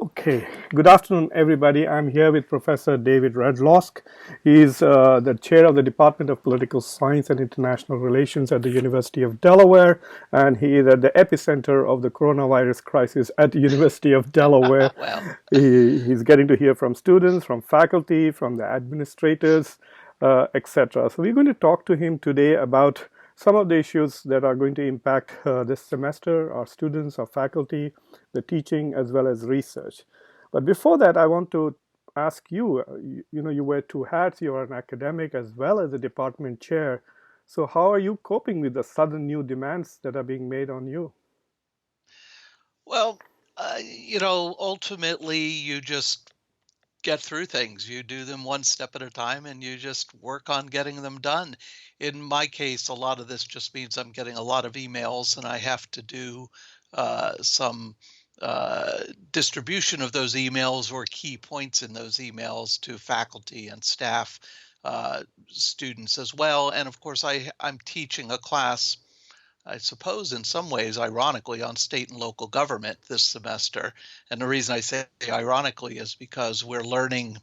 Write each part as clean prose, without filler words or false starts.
Okay, good afternoon, everybody. I'm here with Professor David Redlawsk. He's the chair of the Department of Political Science and International Relations at the University of Delaware, and he is at the epicenter of the coronavirus crisis at the University of Delaware. Well, He's getting to hear from students, from faculty, from the administrators, etc. So we're going to talk to him today about some of the issues that are going to impact this semester, our students, our faculty, the teaching, as well as research. But before that, I want to ask you, you wear two hats. You are an academic as well as a department chair. So how are you coping with the sudden new demands that are being made on you? well, ultimately you just get through things. You do them one step at a time and you just work on getting them done. In my case, a lot of this just means I'm getting a lot of emails and I have to do some distribution of those emails or key points in those emails to faculty and staff, students as well. And of course, I'm teaching a class, I suppose, in some ways, ironically, on state and local government this semester. And the reason I say ironically is because we're learning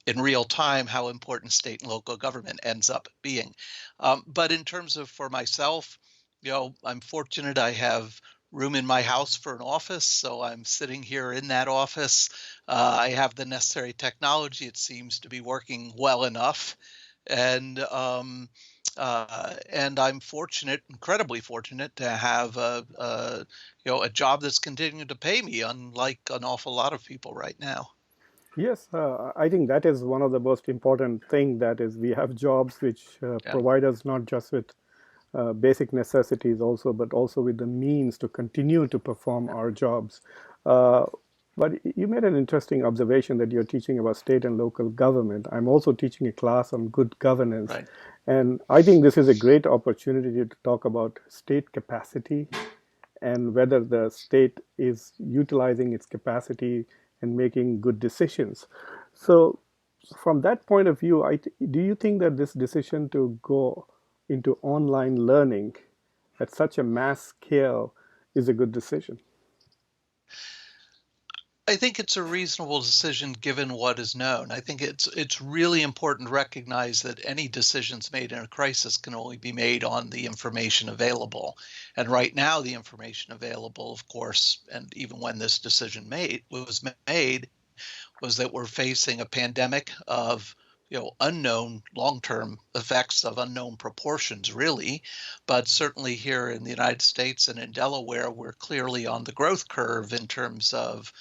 in real time how important state and local government ends up being. But in terms of for myself, I'm fortunate I have room in my house for an office. So I'm sitting here in that office. I have the necessary technology. It seems to be working well enough. And and I'm fortunate, incredibly fortunate, to have a job that's continuing to pay me, unlike an awful lot of people right now. Yes, I think that is one of the most important thing. That is, we have jobs which Yeah. provide us not just with basic necessities also, but also with the means to continue to perform Yeah. our jobs. Uh, but you made an interesting observation that you're teaching about state and local government. I'm also teaching a class on good governance. Right. And I think this is a great opportunity to talk about state capacity and whether the state is utilizing its capacity and making good decisions. So, from that point of view, do you think that this decision to go into online learning at such a mass scale is a good decision? I think it's a reasonable decision given what is known. I think it's really important to recognize that any decisions made in a crisis can only be made on the information available. And right now, the information available, of course, and even when this decision was made, was that we're facing a pandemic of unknown long-term effects of unknown proportions, really. But certainly here in the United States and in Delaware, we're clearly on the growth curve in terms of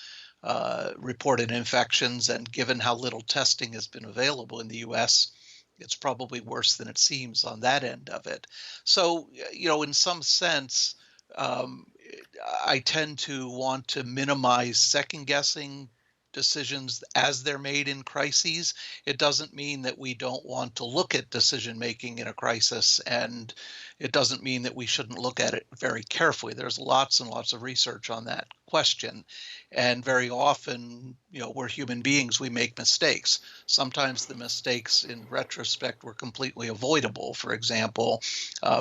reported infections, and given how little testing has been available in the US, it's probably worse than it seems on that end of it. So, in some sense, um, I tend to want to minimize second guessing decisions as they're made in crises. It doesn't mean that we don't want to look at decision making in a crisis, and it doesn't mean that we shouldn't look at it very carefully. There's lots and lots of research on that question. And very often, we're human beings, we make mistakes. Sometimes the mistakes in retrospect were completely avoidable. For example,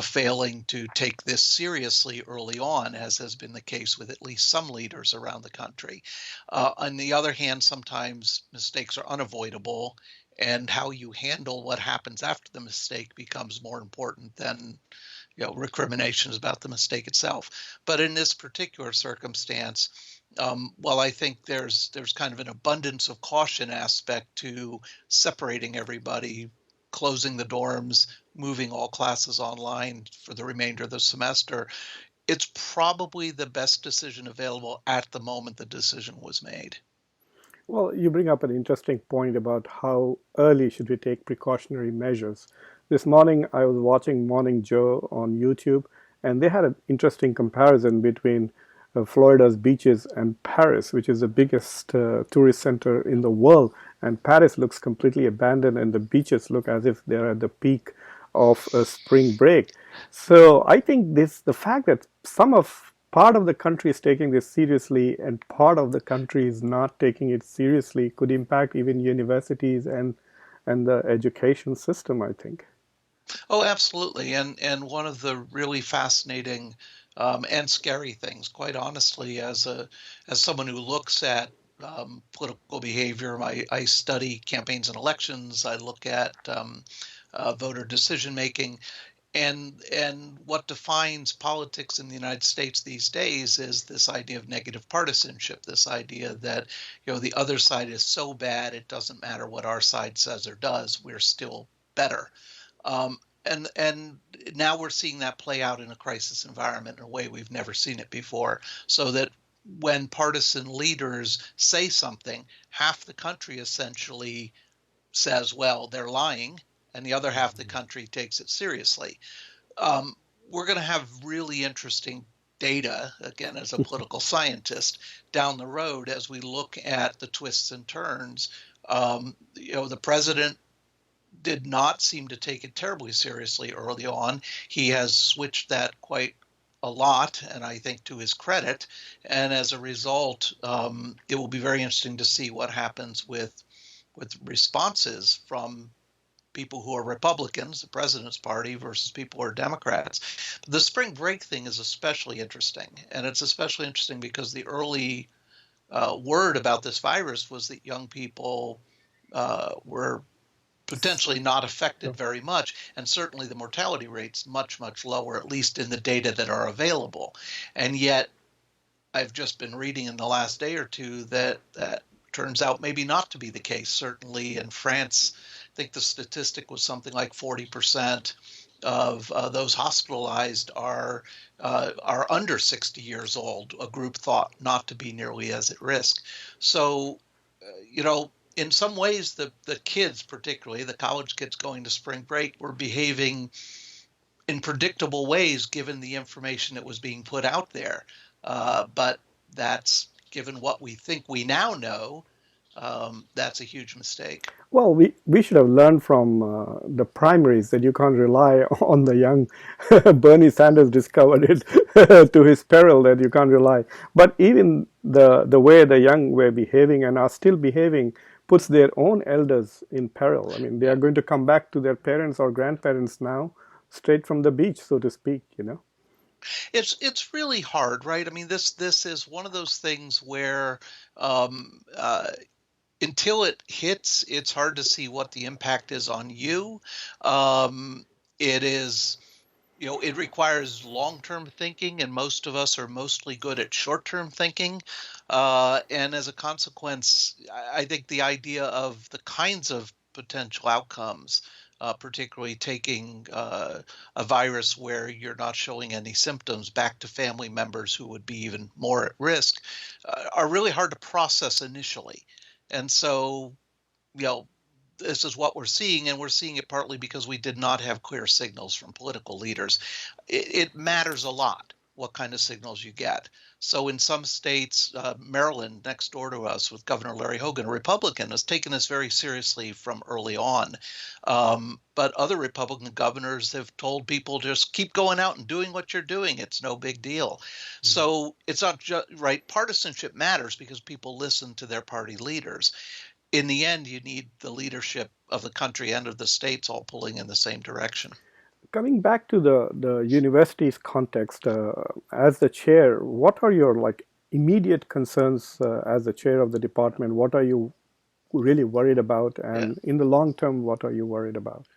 failing to take this seriously early on, as has been the case with at least some leaders around the country. On the other hand, sometimes mistakes are unavoidable, and how you handle what happens after the mistake becomes more important than recriminations about the mistake itself. But in this particular circumstance, well, I think there's kind of an abundance of caution aspect to separating everybody, closing the dorms, moving all classes online for the remainder of the semester. It's probably the best decision available at the moment the decision was made. Well, you bring up an interesting point about how early should we take precautionary measures. This morning, I was watching Morning Joe on YouTube, and they had an interesting comparison between Florida's beaches and Paris, which is the biggest tourist center in the world. And Paris looks completely abandoned, and the beaches look as if they're at the peak of a spring break. So I think the fact that some of part of the country is taking this seriously and part of the country is not taking it seriously could impact even universities and the education system, I think. Oh, absolutely. And one of the really fascinating and scary things, quite honestly, as someone who looks at political behavior. I study campaigns and elections. I look at voter decision making. And what defines politics in the United States these days is this idea of negative partisanship, this idea that the other side is so bad it doesn't matter what our side says or does, we're still better. And now we're seeing that play out in a crisis environment in a way we've never seen it before. So that when partisan leaders say something, half the country essentially says, well, they're lying, and the other half of the country takes it seriously. We're going to have really interesting data, again, as a political scientist, down the road as we look at the twists and turns. The president did not seem to take it terribly seriously early on. He has switched that quite a lot, and I think to his credit. And as a result, it will be very interesting to see what happens with responses from people who are Republicans, the president's party, versus people who are Democrats. But the spring break thing is especially interesting. And it's especially interesting because the early word about this virus was that young people were potentially not affected very much. And certainly the mortality rate's much, much lower, at least in the data that are available. And yet, I've just been reading in the last day or two that turns out maybe not to be the case. Certainly in France, I think the statistic was something like 40% of those hospitalized are under 60 years old, a group thought not to be nearly as at risk. So, in some ways, the kids, particularly the college kids going to spring break, were behaving in predictable ways given the information that was being put out there. But that's, given what we think we now know, that's a huge mistake. Well, we should have learned from the primaries that you can't rely on the young. Bernie Sanders discovered it to his peril, that you can't rely. But even the way the young were behaving and are still behaving puts their own elders in peril. I mean, they are going to come back to their parents or grandparents now, straight from the beach, so to speak. It's really hard, right? I mean, this is one of those things where um, uh, until it hits, it's hard to see what the impact is on you. It is, it requires long-term thinking, and most of us are mostly good at short-term thinking. And as a consequence, I think the idea of the kinds of potential outcomes, particularly taking a virus where you're not showing any symptoms back to family members who would be even more at risk, are really hard to process initially. And so, this is what we're seeing, and we're seeing it partly because we did not have clear signals from political leaders. It matters a lot what kind of signals you get. So in some states, Maryland, next door to us, with Governor Larry Hogan, a Republican, has taken this very seriously from early on. But other Republican governors have told people, just keep going out and doing what you're doing. It's no big deal. Mm-hmm. So it's not just right. Partisanship matters because people listen to their party leaders. In the end, you need the leadership of the country and of the states all pulling in the same direction. Coming back to the university's context, as the chair, what are your immediate concerns as the chair of the department? What are you really worried about? And in the long term, what are you worried about?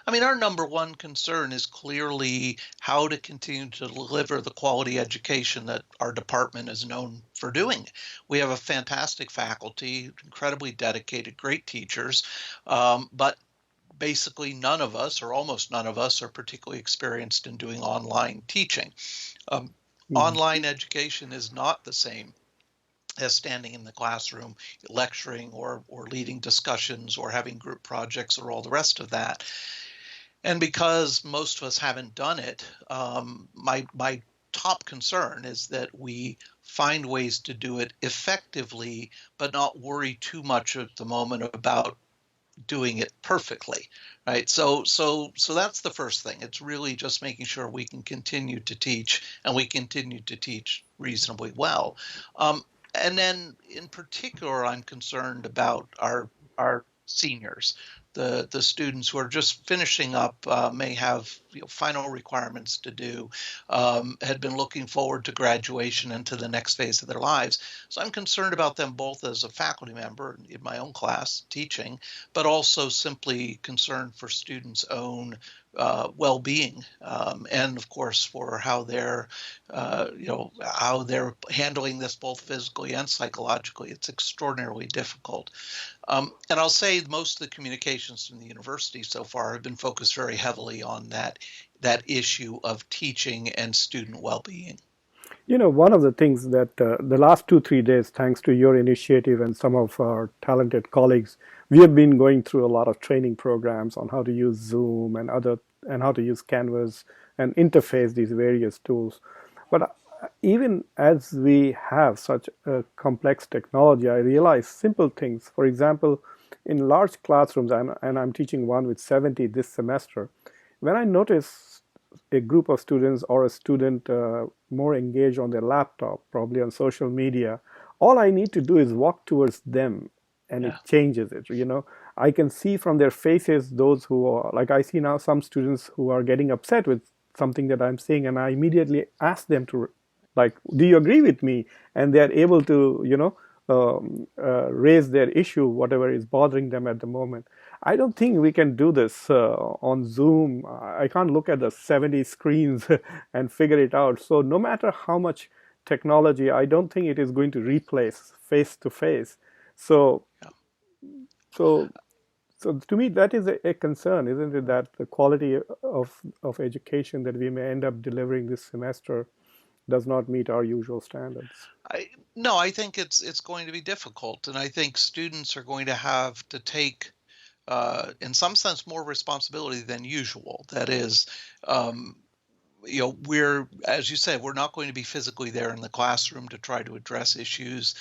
I mean, our number one concern is clearly how to continue to deliver the quality education that our department is known for doing. We have a fantastic faculty, incredibly dedicated, great teachers, but basically none of us, or almost none of us, are particularly experienced in doing online teaching. Online education is not the same as standing in the classroom, lecturing or leading discussions or having group projects or all the rest of that. And because most of us haven't done it, my top concern is that we find ways to do it effectively, but not worry too much at the moment about doing it perfectly, right? So that's the first thing. It's really just making sure we can continue to teach, and we continue to teach reasonably well. And then, in particular, I'm concerned about our seniors. The students who are just finishing up may have final requirements to do, had been looking forward to graduation and to the next phase of their lives. So I'm concerned about them both as a faculty member in my own class teaching, but also simply concerned for students' own well-being, and of course for how they're handling this both physically and psychologically. It's extraordinarily difficult. And I'll say most of the communications from the university so far have been focused very heavily on that issue of teaching and student well-being. One of the things that the last 2, 3 days, thanks to your initiative and some of our talented colleagues, we have been going through a lot of training programs on how to use Zoom and how to use Canvas and interface these various tools. But even as we have such a complex technology, I realize simple things. For example, in large classrooms, and I'm teaching one with 70 this semester, when I notice a group of students or a student more engaged on their laptop, probably on social media, all I need to do is walk towards them and it Yeah. changes it. I can see from their faces those who are, like I see now some students who are getting upset with something that I'm saying, and I immediately ask them to, like, do you agree with me? And they're able to, raise their issue, whatever is bothering them at the moment. I don't think we can do this on Zoom. I can't look at the 70 screens and figure it out. So no matter how much technology, I don't think it is going to replace face to face. So, Yeah. so, so to me, that is a concern, isn't it? That the quality of education that we may end up delivering this semester does not meet our usual standards. No, I think it's going to be difficult, and I think students are going to have to take, in some sense, more responsibility than usual. That is, um, as you said, we're not going to be physically there in the classroom to try to address issues,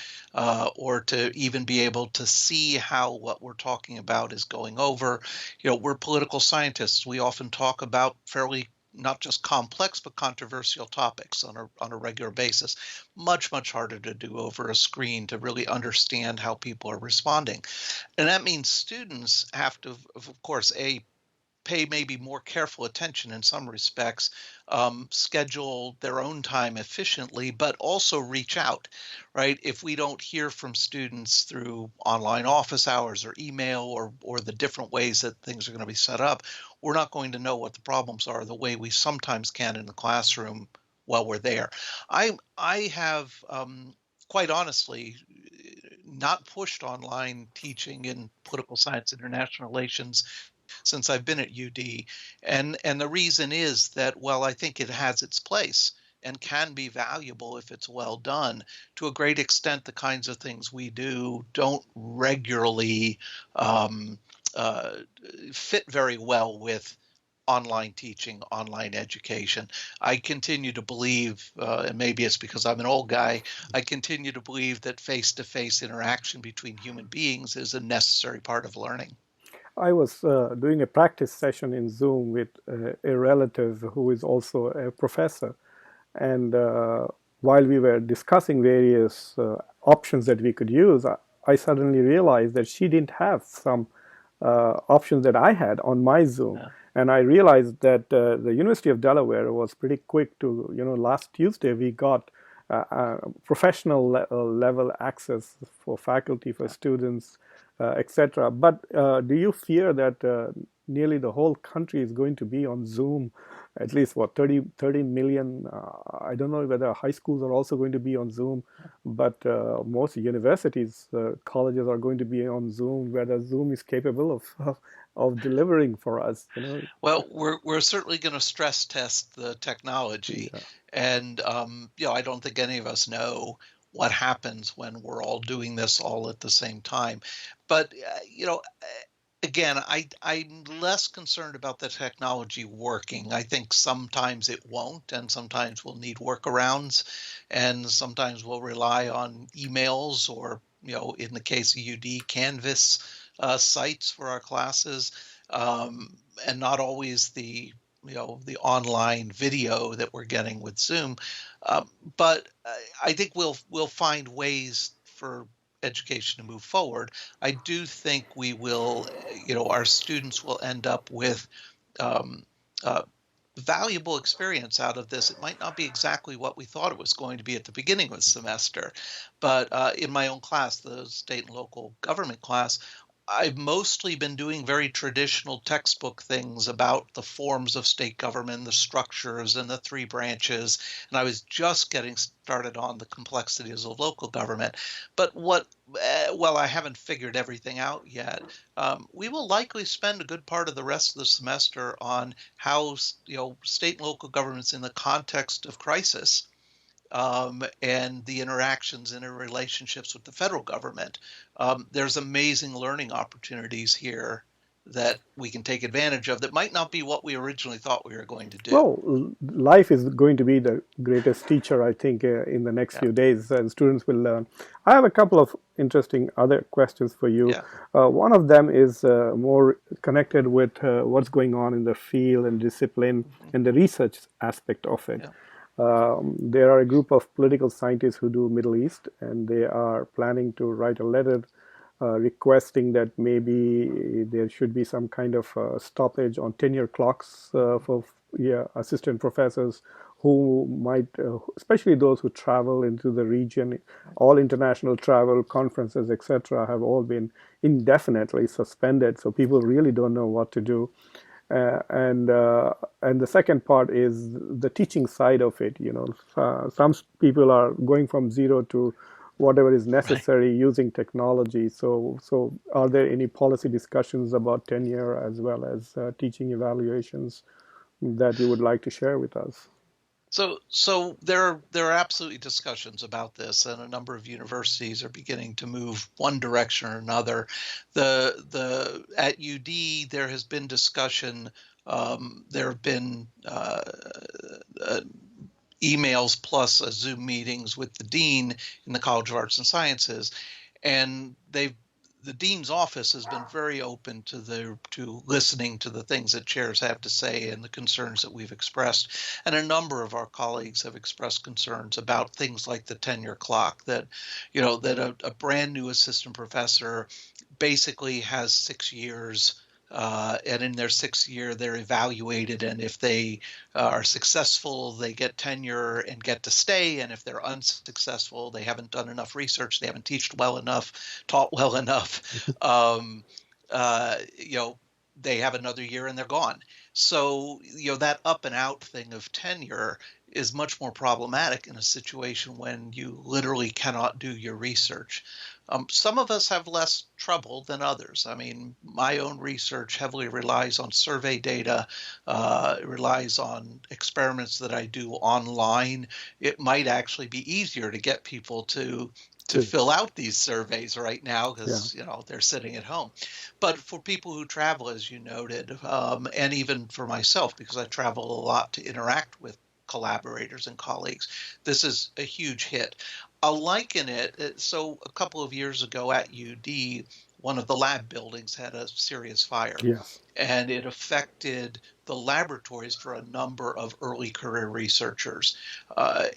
or to even be able to see how what we're talking about is going over. We're political scientists. We often talk about fairly not just complex but controversial topics on a regular basis. Much harder to do over a screen to really understand how people are responding. And that means students have to, of course, pay maybe more careful attention in some respects, schedule their own time efficiently, but also reach out, right? If we don't hear from students through online office hours or email or the different ways that things are going to be set up, we're not going to know what the problems are the way we sometimes can in the classroom while we're there. I have, quite honestly, not pushed online teaching in political science, international relations since I've been at UD. And the reason is that, well, I think it has its place and can be valuable if it's well done. To a great extent, the kinds of things we do don't regularly um, uh, fit very well with online teaching, online education. I continue to believe, and maybe it's because I'm an old guy, I continue to believe that face-to-face interaction between human beings is a necessary part of learning. I was doing a practice session in Zoom with a relative who is also a professor. And while we were discussing various options that we could use, I suddenly realized that she didn't have some options that I had on my Zoom. Yeah. And I realized that the University of Delaware was pretty quick to, last Tuesday we got professional level access for faculty, for students, etc. But do you fear that nearly the whole country is going to be on Zoom? At least what, 30 million? I don't know whether high schools are also going to be on Zoom, but most universities, colleges are going to be on Zoom, whether Zoom is capable of delivering for us. Well, we're certainly going to stress test the technology, Yeah. and I don't think any of us know what happens when we're all doing this all at the same time. But again, I'm less concerned about the technology working. I think sometimes it won't, and sometimes we'll need workarounds, and sometimes we'll rely on emails or, in the case of UD, Canvas sites for our classes, and not always the online video that we're getting with Zoom. But I think we'll find ways for education to move forward. I do think we will, our students will end up with um, uh, valuable experience out of this. It might not be exactly what we thought it was going to be at the beginning of the semester, but in my own class, the state and local government class, I've mostly been doing very traditional textbook things about the forms of state government, the structures, and the three branches. And I was just getting started on the complexities of local government. But well, I haven't figured everything out yet. We will likely spend a good part of the rest of the semester on how, state and local governments in the context of crisis and the interactions and relationships with the federal government. There's amazing learning opportunities here that we can take advantage of that might not be what we originally thought we were going to do. Well, life is going to be the greatest teacher, I think, in the next Yeah. few days, and students will learn. I have a couple of interesting other questions for you. Yeah. One of them is more connected with what's going on in the field and discipline Mhm. and the research aspect of it. Yeah. There are a group of political scientists who do Middle East, and they are planning to write a letter requesting that maybe there should be some kind of stoppage on tenure clocks for assistant professors who might, especially those who travel into the region. All international travel, conferences, etc., have all been indefinitely suspended. So people really don't know what to do. And the second part is the teaching side of it. Some people are going from zero to whatever is Right. necessary using technology. So are there any policy discussions about tenure as well as teaching evaluations that you would like to share with us? So there are absolutely discussions about this, and a number of universities are beginning to move one direction or another. The At UD there has been discussion. There have been uh, emails plus Zoom meetings with the dean in the College of Arts and Sciences, and the dean's office has been very open to listening to the things that chairs have to say and the concerns that we've expressed. And a number of our colleagues have expressed concerns about things like the tenure clock, that a brand new assistant professor basically has 6 years, and in their 6th year, they're evaluated. And if they are successful, they get tenure and get to stay. And if they're unsuccessful, they haven't done enough research, they haven't taught well enough. Um, uh, you know, they have another year and they're gone. So, that up and out thing of tenure is much more problematic in a situation when you literally cannot do your research. Some of us have less trouble than others. I mean, my own research heavily relies on survey data, it relies on experiments that I do online. It might actually be easier to get people to Good. fill out these surveys right now Yeah. because they're sitting at home. But for people who travel, as you noted, and even for myself, because I travel a lot to interact with collaborators and colleagues, this is a huge hit. I'll liken it. So a couple of years ago at UD, one of the lab buildings had a serious fire, Yes. and it affected the laboratories for a number of early career researchers.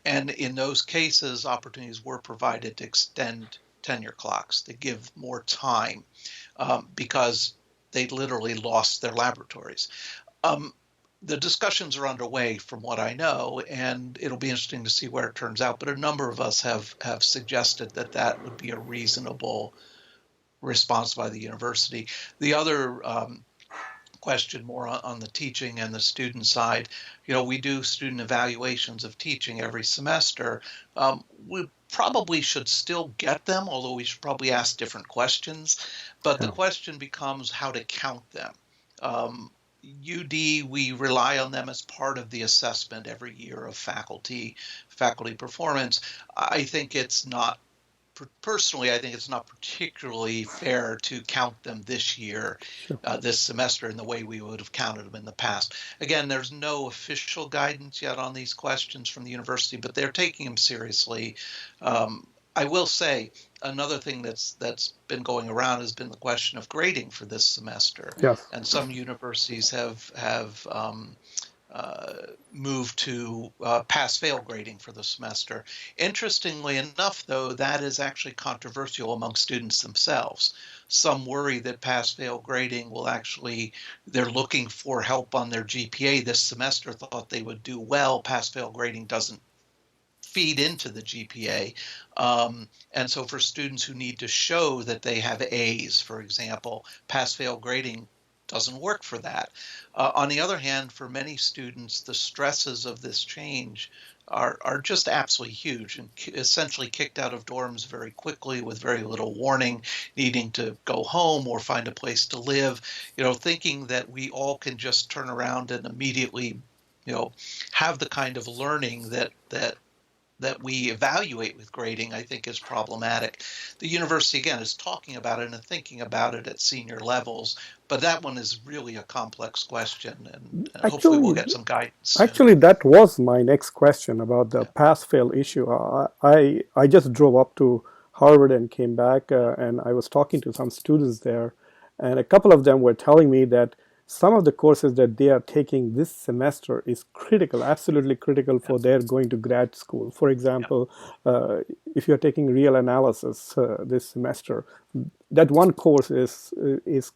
And in those cases, opportunities were provided to extend tenure clocks, to give more time, because they literally lost their laboratories. Um, the discussions are underway from what I know, and it'll be interesting to see where it turns out. But a number of us have suggested that that would be a reasonable response by the university. The other question, more on the teaching and the student side, we do student evaluations of teaching every semester. We probably should still get them, although we should probably ask different questions. But the Yeah. question becomes how to count them. UD, we rely on them as part of the assessment every year of faculty performance. I think it's not Personally, I think it's not particularly fair to count them this year, Sure. this semester, in the way we would have counted them in the past. Again, there's no official guidance yet on these questions from the university, but they're taking them seriously. I will say another thing that's been going around has been the question of grading for this semester, Yes. and some universities have move to pass-fail grading for the semester. Interestingly enough, though, that is actually controversial among students themselves. Some worry that pass-fail grading will actually, they're looking for help on their GPA this semester, thought they would do well. Pass-fail grading doesn't feed into the GPA. And so for students who need to show that they have A's, for example, pass-fail grading doesn't work for that. On the other hand, for many students, the stresses of this change are just absolutely huge, and essentially kicked out of dorms very quickly with very little warning, needing to go home or find a place to live, thinking that we all can just turn around and immediately, have the kind of learning that we evaluate with grading, I think is problematic. The university, again, is talking about it and thinking about it at senior levels, but that one is really a complex question, and hopefully we'll get some guidance soon. Actually, that was my next question about the pass-fail issue. I just drove up to Harvard and came back, and I was talking to some students there, and a couple of them were telling me that some of the courses that they are taking this semester is critical, absolutely critical for their going to grad school. For example, if you're taking real analysis this semester, that one course is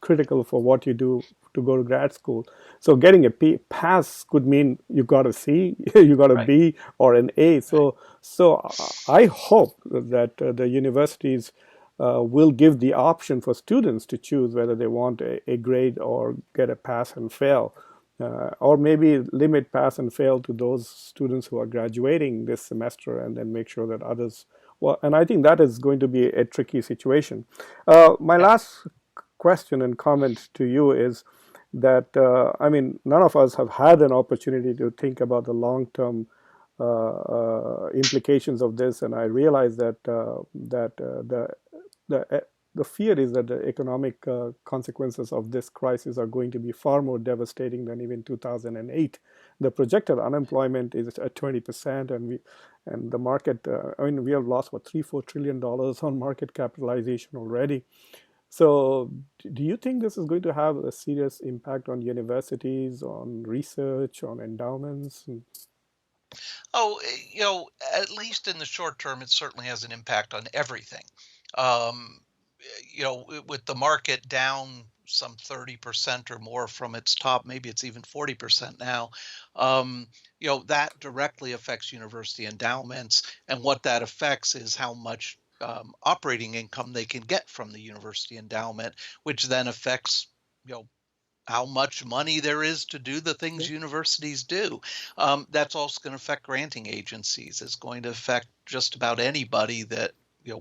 critical for what you do to go to grad school. So getting a pass could mean you got a C, you got a B, or an A. So I hope that the universities will give the option for students to choose whether they want a grade or get a pass and fail, or maybe limit pass and fail to those students who are graduating this semester, and then make sure that others. Well, and I think that is going to be a tricky situation. My last question and comment to you is that none of us have had an opportunity to think about the long-term implications of this, and I realize that the fear is that the economic consequences of this crisis are going to be far more devastating than even 2008. The projected unemployment is at 20%, and the market. We have lost $3-4 trillion on market capitalization already. So, do you think this is going to have a serious impact on universities, on research, on endowments? At least in the short term, it certainly has an impact on everything. With the market down some 30% or more from its top, maybe it's even 40% now, that directly affects university endowments. And what that affects is how much operating income they can get from the university endowment, which then affects, how much money there is to do the things universities do. That's also going to affect granting agencies. It's going to affect just about anybody that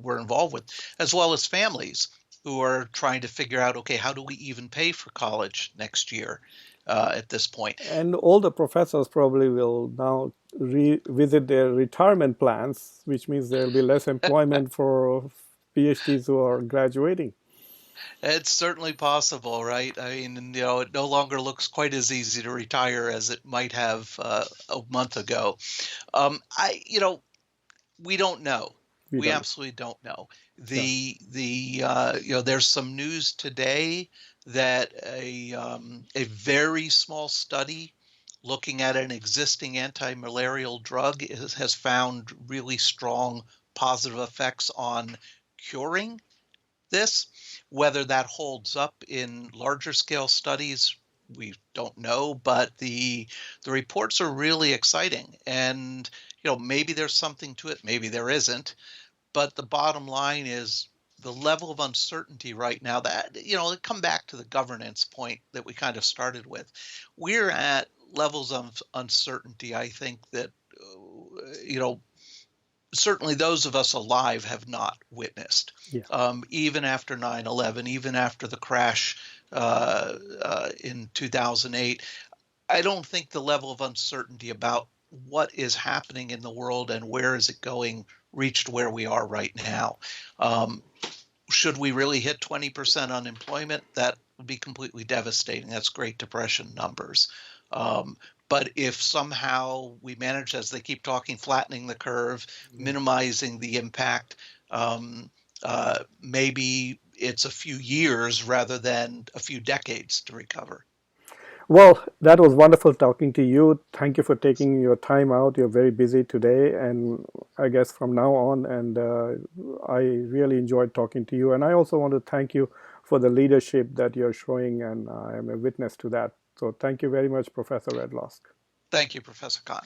we're involved with, as well as families who are trying to figure out, okay, how do we even pay for college next year at this point? And all the professors probably will now revisit their retirement plans, which means there will be less employment for PhDs who are graduating. It's certainly possible, right? I mean, it no longer looks quite as easy to retire as it might have a month ago. We don't know. We absolutely don't know. There's some news today that a very small study looking at an existing anti-malarial drug has found really strong positive effects on curing this. Whether that holds up in larger scale studies, we don't know, but the reports are really exciting. And maybe there's something to it, maybe there isn't. But the bottom line is the level of uncertainty right now, that come back to the governance point that we kind of started with. We're at levels of uncertainty, I think, that certainly those of us alive have not witnessed. Even after 9/11, even after the crash in 2008, I don't think the level of uncertainty about what is happening in the world and where is it going reached where we are right now. Should we really hit 20% unemployment? That would be completely devastating. That's Great Depression numbers. But if somehow we manage, as they keep talking, flattening the curve, minimizing the impact, maybe it's a few years rather than a few decades to recover. Well, that was wonderful talking to you. Thank you for taking your time out. You're very busy today, and I guess from now on, and I really enjoyed talking to you. And I also want to thank you for the leadership that you're showing, and I am a witness to that. So thank you very much, Professor Redlawsk. Thank you, Professor Khan.